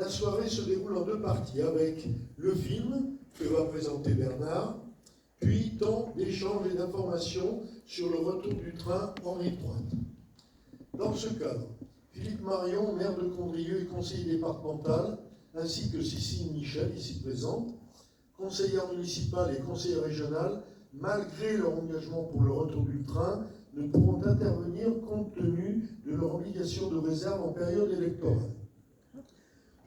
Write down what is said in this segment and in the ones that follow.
La soirée se déroule en deux parties, avec le film que va présenter Bernard, puis temps d'échange et d'informations sur le retour du train en rive droite. Dans ce cadre, Philippe Marion, maire de Condrieu et conseiller départemental, ainsi que Cécile Michel, ici présente, conseillère municipale et conseillère régionale, malgré leur engagement pour le retour du train, ne pourront intervenir compte tenu de leur obligation de réserve en période électorale.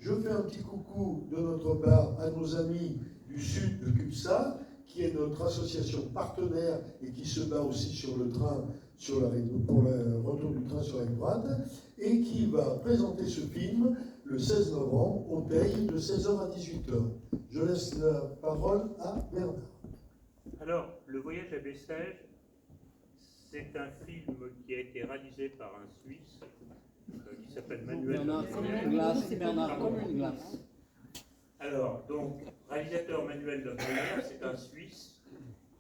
Je fais un petit coucou de notre part à nos amis du sud de CUPSA, qui est notre association partenaire et qui se bat aussi sur le train, pour le retour du train sur la rive droite, et qui va présenter ce film le 16 novembre au Teil de 16h à 18h. Je laisse la parole à Bernard. Alors, Le Voyage à Bessèges, c'est un film qui a été réalisé par un Suisse qui s'appelle Manuel Bernard Comune-Glace. Alors, donc, réalisateur Manuel Lopmeyer, c'est un Suisse.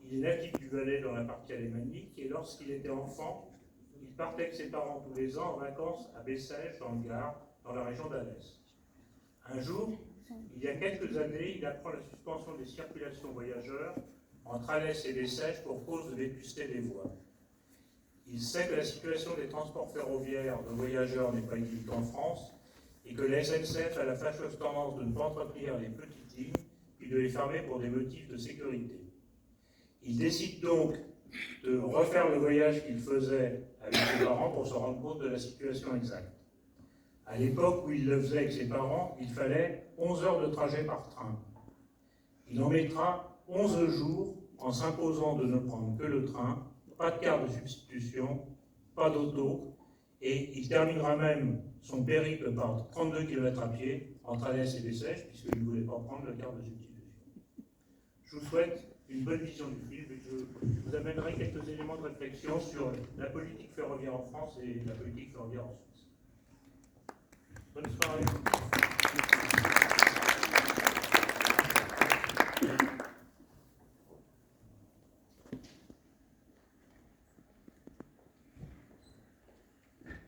Il est natif du Valais dans la partie alémanique et lorsqu'il était enfant, il partait avec ses parents tous les ans en vacances à Bessèges, dans le Gard, dans la région d'Alès. Un jour, il y a quelques années, il apprend la suspension des circulations voyageurs entre Alès et Bessèges pour cause de vétusté des voies. Il sait que la situation des transports ferroviaires de voyageurs n'est pas idyllique en France et que la SNCF a la fâcheuse tendance de ne pas entretenir les petites lignes puis de les fermer pour des motifs de sécurité. Il décide donc de refaire le voyage qu'il faisait avec ses parents pour se rendre compte de la situation exacte. À l'époque où il le faisait avec ses parents, il fallait 11 heures de trajet par train. Il en mettra 11 jours en s'imposant de ne prendre que le train, pas de carte de substitution, pas d'auto, et il terminera même son périple par 32 km à pied entre Alès et Bessèges, puisqu'il ne voulait pas prendre la carte de substitution. Je vous souhaite une bonne vision du film et je vous amènerai quelques éléments de réflexion sur la politique ferroviaire en France et la politique ferroviaire en Suisse. Bonne soirée.